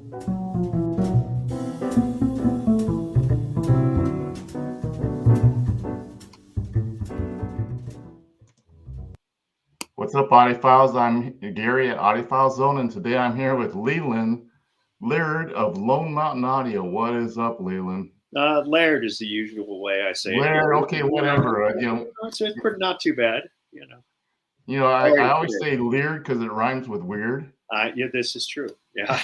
What's up, Audiophiles? I'm Gary at Audiophile Zone, and today I'm here with Leland, Leard of Lone Mountain Audio. What is up, Leland? Laird is the usual way I say Laird, it. okay, whatever. It's not too bad, I always say Leard because it rhymes with weird. Yeah, this is true. Yeah.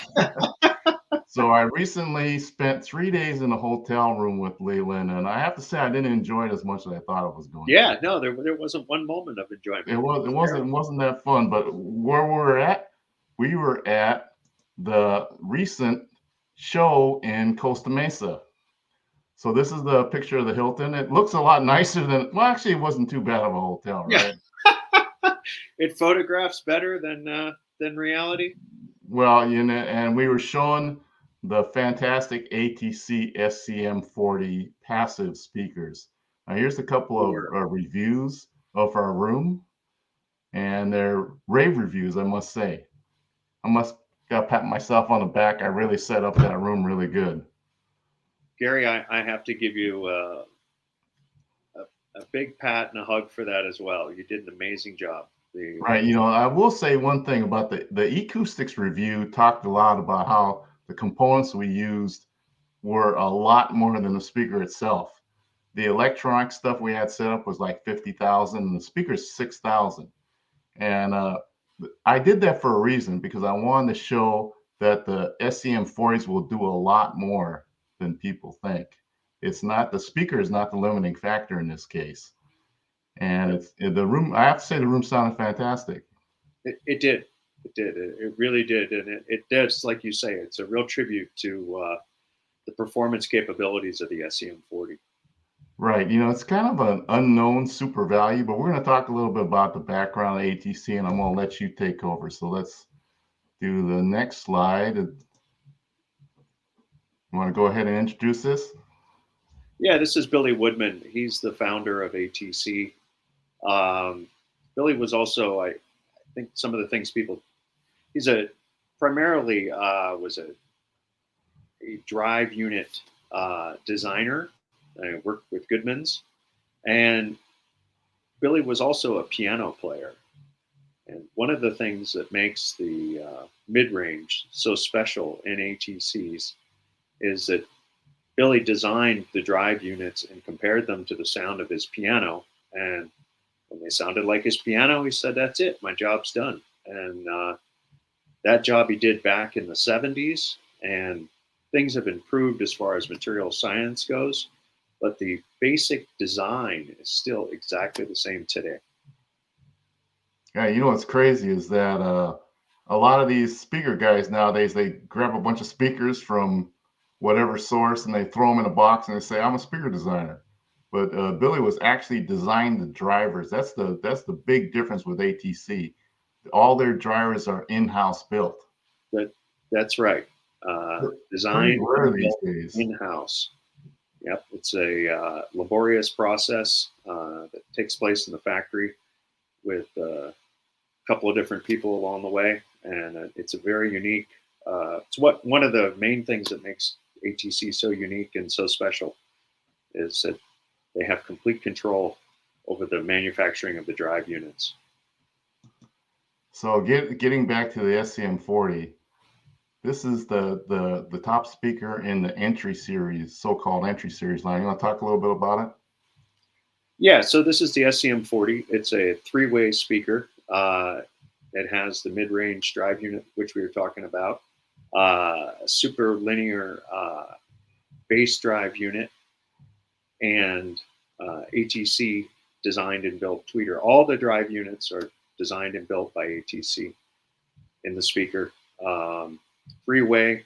So I recently spent 3 days in a hotel room with Leland, and I have to say I didn't enjoy it as much as I thought it was going to. Yeah, no, there wasn't one moment of enjoyment. It wasn't that fun. But where we were at the recent show in Costa Mesa. So this is the picture of the Hilton. It looks a lot nicer than, well, actually, it wasn't too bad of a hotel, right? Yeah. It photographs better than reality. Well, and we were showing the fantastic ATC SCM 40 passive speakers. Now, here's a couple of reviews of our room, and they're rave reviews, I must say. I must pat myself on the back. I really set up that room really good. Gary, I have to give you a big pat and a hug for that as well. You did an amazing job. Right. I will say one thing about the acoustics review talked a lot about how the components we used were a lot more than the speaker itself. The electronic stuff we had set up was like 50,000 and the speaker's 6,000. And I did that for a reason, because I wanted to show that the SCM 40s will do a lot more than people think. The speaker is not the limiting factor in this case. And the room, I have to say, the room sounded fantastic. It did. It really did. And it does, like you say, it's a real tribute to the performance capabilities of the SCM 40. Right. It's kind of an unknown super value, but we're going to talk a little bit about the background of ATC, and I'm going to let you take over. So let's do the next slide. You want to go ahead and introduce this? Yeah, this is Billy Woodman. He's the founder of ATC. Billy was also, I think, some of the things he's primarily was a drive unit designer. I worked with Goodman's, and Billy was also a piano player. And one of the things that makes the mid-range so special in ATCs is that Billy designed the drive units and compared them to the sound of his piano. And when they sounded like his piano, he said, "That's it, my job's done." And that job he did back in the 70s, and things have improved as far as material science goes, but the basic design is still exactly the same today. Yeah, what's crazy is that a lot of these speaker guys nowadays, they grab a bunch of speakers from whatever source and they throw them in a box and they say, "I'm a speaker designer." But Billy was actually designed the drivers. That's the big difference with ATC. All their drivers are in-house built. That's right. Designed these days. In-house. Yep, it's a laborious process that takes place in the factory with a couple of different people along the way, and it's a very unique. It's one of the main things that makes ATC so unique and so special is that they have complete control over the manufacturing of the drive units. So getting back to the SCM 40, this is the top speaker in the entry series, so-called entry series line. You want to talk a little bit about it? Yeah, so this is the SCM 40. It's a three-way speaker. It has the mid-range drive unit, which we were talking about, a super linear bass drive unit, and ATC designed and built tweeter. All the drive units are designed and built by ATC in the speaker. Three-way,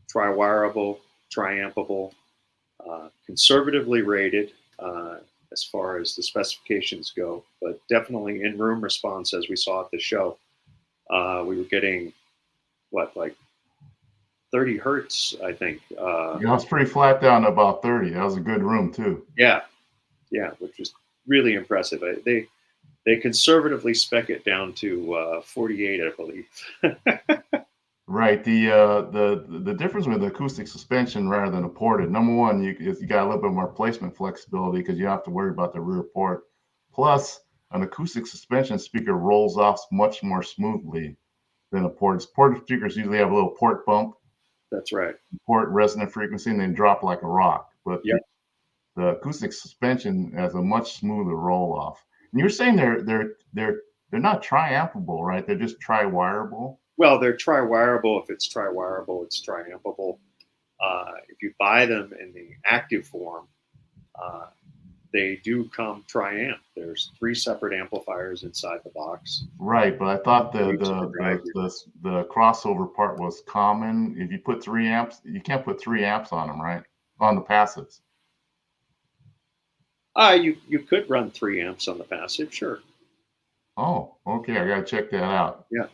tri-wireable, tri-ampable, conservatively rated as far as the specifications go, but definitely in-room response, as we saw at the show. We were getting, like 30 hertz, I think. Yeah, it was pretty flat down to about 30. That was a good room, too. Yeah, which was really impressive. They conservatively spec it down to 48, I believe. Right. The difference with acoustic suspension rather than a ported, number one, you got a little bit more placement flexibility because you don't have to worry about the rear port. Plus, an acoustic suspension speaker rolls off much more smoothly than a ported. Ported speakers usually have a little port bump, That's right. port resonant frequency, and they drop like a rock. But Yep. the acoustic suspension has a much smoother roll off. And you're saying they're not tri-ampable, right? They're just tri-wireable. Well, they're tri-wireable. If it's tri-wireable, it's tri-ampable. If you buy them in the active form, uh, they do come tri-amp. There's 3 separate amplifiers inside the box. Right, but I thought Each of the drive units. the crossover part was common. If you put 3 amps, you can't put 3 amps on them, right? On the passives. You could run 3 amps on the passive, sure. Oh, okay. I gotta check that out. Yeah,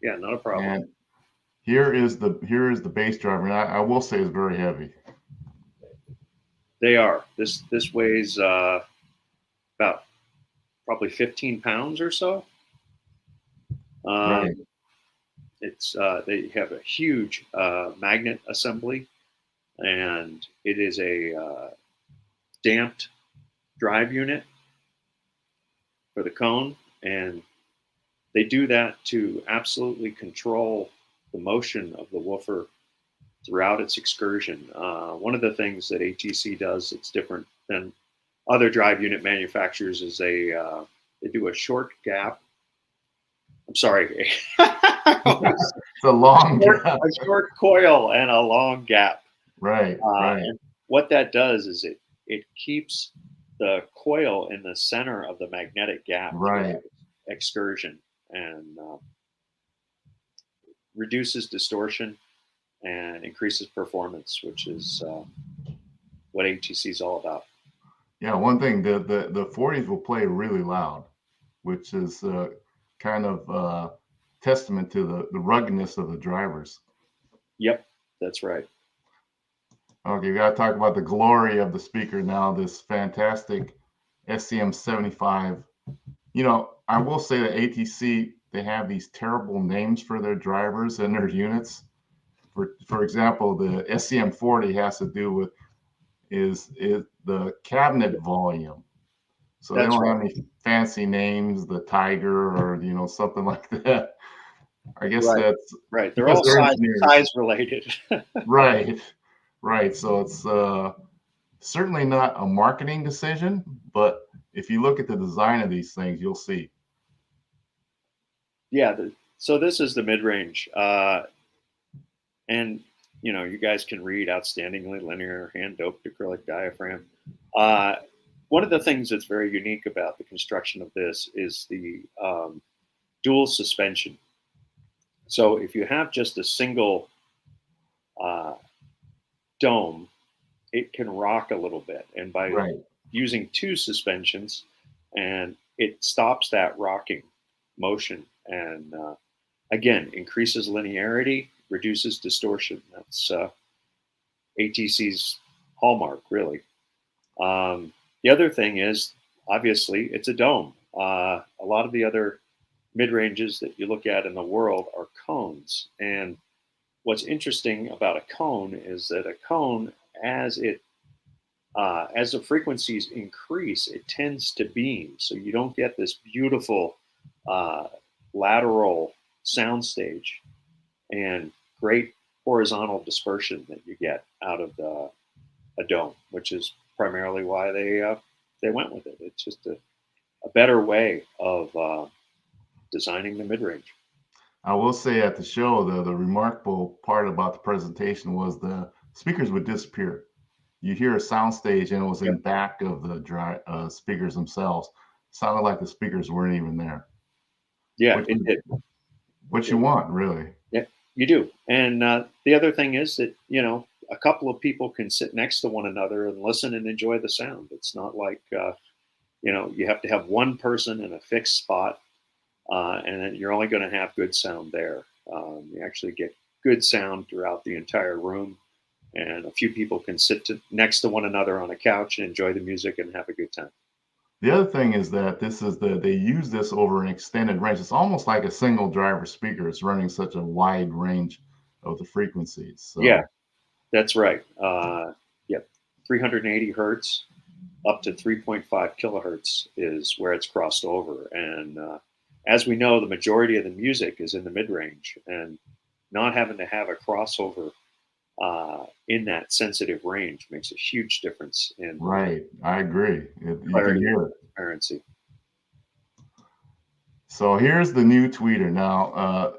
yeah, not a problem. And here is the bass driver. And I will say it's very heavy. They are. This weighs about probably 15 pounds or so. Right. It's they have a huge magnet assembly, and it is a damped drive unit for the cone, and they do that to absolutely control the motion of the woofer throughout its excursion. One of the things that ATC does that's different than other drive unit manufacturers is they do a short gap. I'm sorry, It's a long gap. a short coil and a long gap. Right, right. And what that does is it keeps the coil in the center of the magnetic gap Right. excursion, and reduces distortion and increases performance, which is what ATC is all about. Yeah, one thing, the 40s will play really loud, which is kind of testament to the ruggedness of the drivers. Yep, that's right. Okay, we got to talk about the glory of the speaker now, this fantastic SCM 75. You know, I will say that ATC, they have these terrible names for their drivers and their units. For example, the SCM 40 has to do with is the cabinet volume. So they That's don't right. have any fancy names, the Tiger or something like that. I guess Right. that's Right. They're because all they're engineers. size related. Right, right. So it's certainly not a marketing decision, but if you look at the design of these things, you'll see. Yeah. So this is the mid range, and you guys can read outstandingly linear hand doped acrylic diaphragm. One of the things that's very unique about the construction of this is the dual suspension. So if you have just a single dome, it can rock a little bit, and by Right. using 2 suspensions, and it stops that rocking motion, and again increases linearity, reduces distortion. That's ATC's hallmark, really. The other thing is, obviously, it's a dome. A lot of the other mid-ranges that you look at in the world are cones. And what's interesting about a cone is that a cone, as the frequencies increase, it tends to beam. So you don't get this beautiful lateral soundstage and great horizontal dispersion that you get out of a dome, which is primarily why they went with it. It's just a better way of designing the mid-range. I will say at the show, the remarkable part about the presentation was the speakers would disappear. You hear a sound stage and it was in back of the speakers themselves. Sounded like the speakers weren't even there. Yeah, it did. What you want, really. Yeah, you do. And the other thing is that, a couple of people can sit next to one another and listen and enjoy the sound. It's not like, you have to have one person in a fixed spot, and then you're only going to have good sound there. You actually get good sound throughout the entire room, and a few people can sit next to one another on a couch and enjoy the music and have a good time. The other thing is that they use this over an extended range. It's almost like a single driver speaker. It's running such a wide range of the frequencies. Yeah, So that's right. Yep, 380 hertz up to 3.5 kilohertz is where it's crossed over. And as we know, the majority of the music is in the mid range, and not having to have a crossover in that sensitive range makes a huge difference in right, I agree. You can clarity and hear it. transparency. So here's the new tweeter. Now,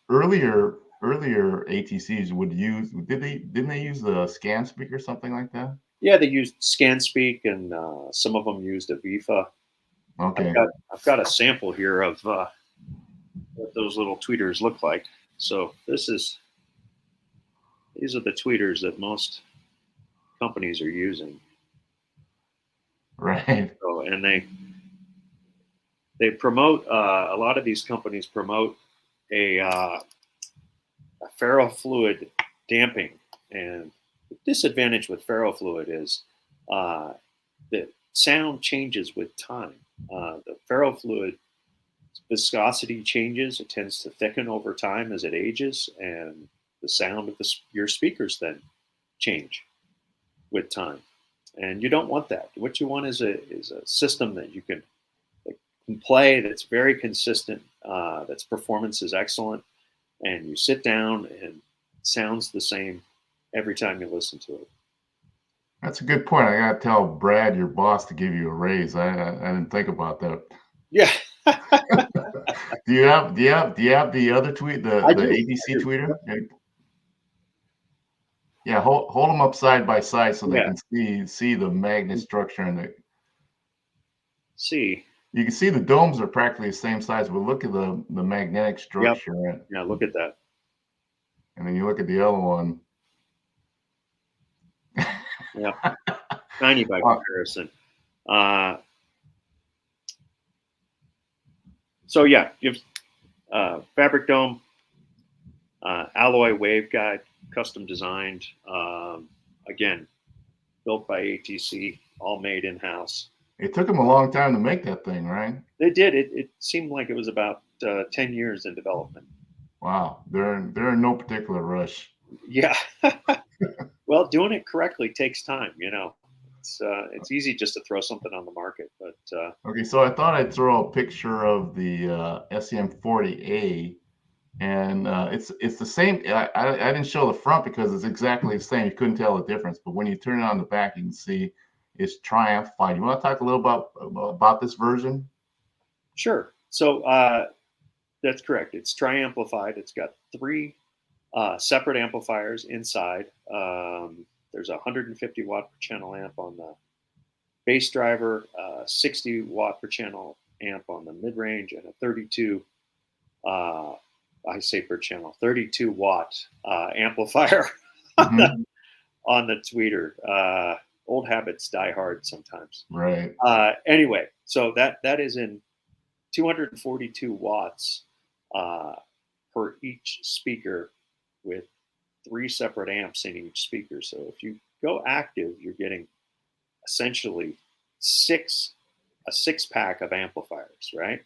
earlier ATCs would use didn't they use the scan speaker or something like that? Yeah, they used ScanSpeak, and some of them used Avifa. Okay. I've got a sample here of what those little tweeters look like. So these are the tweeters that most companies are using. Right. So, and they promote a lot of these companies promote a ferrofluid damping, and the disadvantage with ferrofluid is the sound changes with time. The ferrofluid viscosity changes; it tends to thicken over time as it ages, and the sound of your speakers then change with time. And you don't want that. What you want is a system that you can play, that's very consistent, that's performance is excellent, and you sit down and it sounds the same every time you listen to it. That's a good point. I gotta tell Brad, your boss, to give you a raise. I didn't think about that. Yeah, Do you have the other tweet, I the do. ATC I do. tweeter? Yeah, hold them up side by side so they Yeah. can see the magnet structure and See. you can see the domes are practically the same size, but look at the magnetic Yep. structure Yeah. Look at that. and then you look at the other one. Yeah. Tiny by Wow. comparison. So yeah, you have fabric dome, alloy waveguide, custom designed. Again, built by ATC, all made in house. It took them a long time to make that thing, right? They did. It seemed like it was about 10 years in development. Wow, they're in no particular rush. Yeah. Well, doing it correctly takes time. It's easy just to throw something on the market, but Okay, so I thought I'd throw a picture of the SCM40A, and it's the same. I didn't show the front because it's exactly the same. You couldn't tell the difference, but when you turn it on the back, you can see it's triamplified. You want to talk a little about this version? sure. So that's correct. It's tri-amplified. It's got three separate amplifiers inside. There's a 150 watt per channel amp on the bass driver, 60 watt per channel amp on the mid range, and a 32 I say per channel 32 watt amplifier Mm-hmm. on the tweeter. Old habits die hard sometimes. Right. Anyway, so that is in 242 watts per each speaker, with three separate amps in each speaker. So if you go active, you're getting essentially a six pack of amplifiers, right?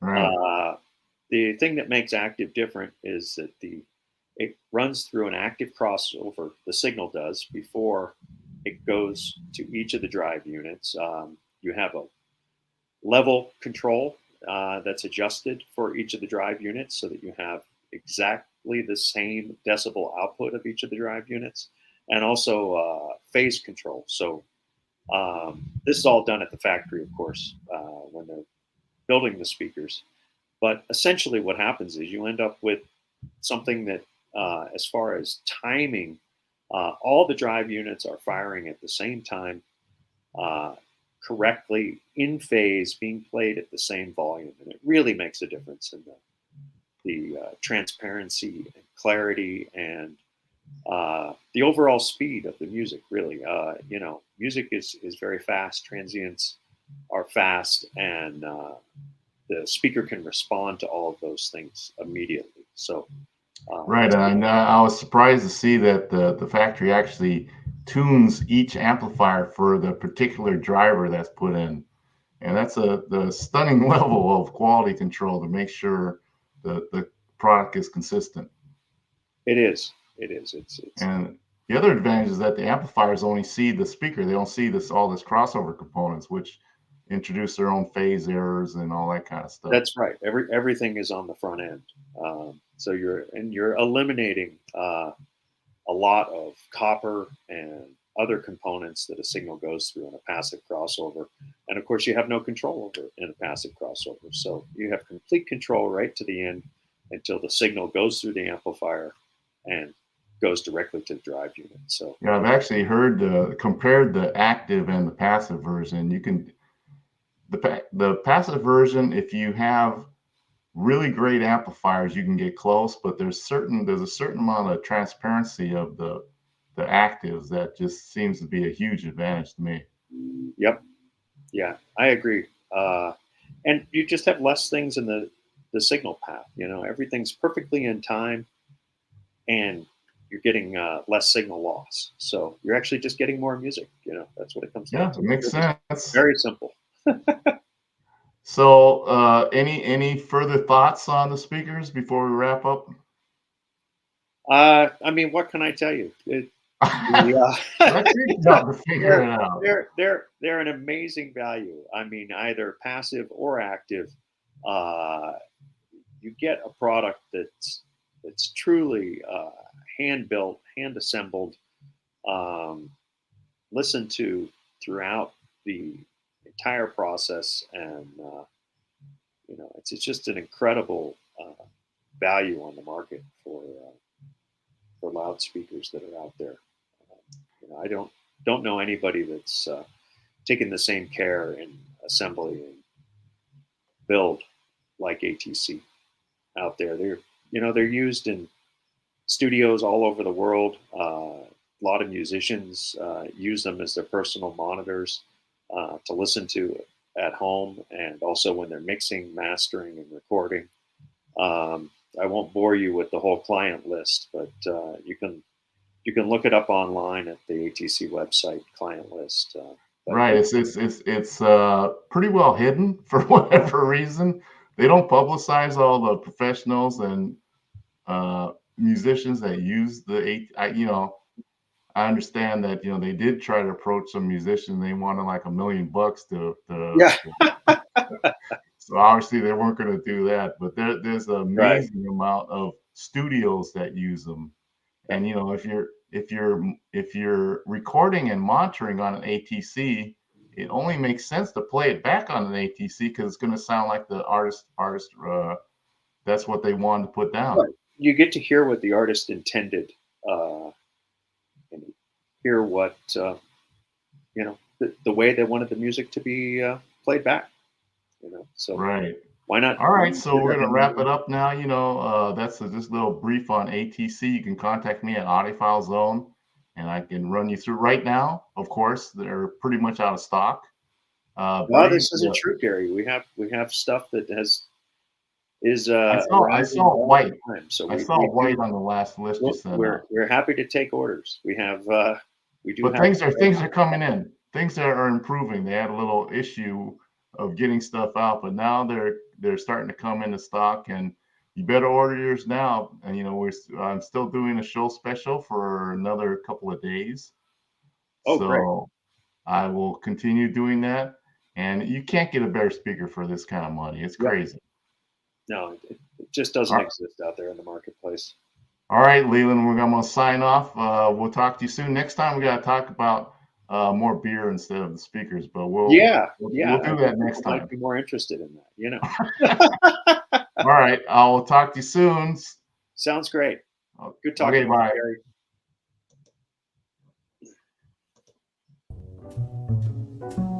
Right. The thing that makes active different is that it runs through an active crossover. The signal does before it goes to each of the drive units. You have a level control that's adjusted for each of the drive units so that you have exactly the same decibel output of each of the drive units, and also phase control. So this is all done at the factory, of course, when they're building the speakers. But essentially what happens is you end up with something that, as far as timing, all the drive units are firing at the same time, correctly, in phase, being played at the same volume. And it really makes a difference in the transparency and clarity and the overall speed of the music, really. Music is very fast, transients are fast, and the speaker can respond to all of those things immediately. So, Right. And I was surprised to see that the factory actually tunes each amplifier for the particular driver that's put in. And that's the stunning level of quality control to make sure the product is consistent. It is. It's And the other advantage is that the amplifiers only see the speaker. They don't see all this crossover components, which introduce their own phase errors and all that kind of stuff. That's right. Everything is on the front end. So you're eliminating a lot of copper and other components that a signal goes through in a passive crossover. And of course, you have no control over it in a passive crossover. So you have complete control right to the end until the signal goes through the amplifier and goes directly to the drive unit. So yeah, I've actually heard compared the active and the passive version. You can the passive version, if you have really great amplifiers, you can get close, but there's a certain amount of transparency of the actives that just seems to be a huge advantage to me. yep, yeah, I agree. And you just have less things in the signal path. Everything's perfectly in time, and you're getting less signal loss. So you're actually just getting more music. That's what it comes down Yeah, to. it makes sense. Very simple. So, any further thoughts on the speakers before we wrap up? I mean, what can I tell you? Yeah, Let's to figure it out. they're an amazing value. I mean, either passive or active, you get a product that's truly hand built, hand assembled, listened to throughout the entire process, and it's just an incredible value on the market for loudspeakers that are out there. I don't know anybody that's taken the same care in assembly and build like ATC out there. They're used in studios all over the world. A lot of musicians use them as their personal monitors to listen to at home, and also when they're mixing, mastering, and recording. I won't bore you with the whole client list, but you can look it up online at the ATC website client list. Right, it's pretty well hidden for whatever reason. They don't publicize all the professionals and musicians that use I understand that they did try to approach some musician. They wanted like $1 million Yeah. So obviously they weren't going to do that. But there's an Right. amazing amount of studios that use them. And if you're recording and monitoring on an ATC, it only makes sense to play it back on an ATC because it's going to sound like the artist. That's what they wanted to put down. Right. You get to hear what the artist intended, and hear what the way they wanted the music to be played back. So right. Why not? All right, so we're going to wrap it up now. That's just a little brief on ATC. You can contact me at Audiophile Zone, and I can run you through right now. Of course, they're pretty much out of stock. No, this isn't true, Gary. We have stuff that is. I saw white. So I saw white on the last list you sent out. We're happy to take orders. We have. We do. But things are coming in. Things are improving. They had a little issue of getting stuff out, but now they're starting to come into stock, and you better order yours now. And I'm still doing a show special for another couple of days. Oh, so great. I will continue doing that, and you can't get a better speaker for this kind of money. It's crazy. No, it just doesn't exist out there in the marketplace. All right, Leland, I'm going to sign off. We'll talk to you soon. Next time we got to talk about more beer instead of the speakers, but we'll do that next time. Might be more interested in that, All right, I'll talk to you soon. Sounds great. Good talking to you, bye. Gary.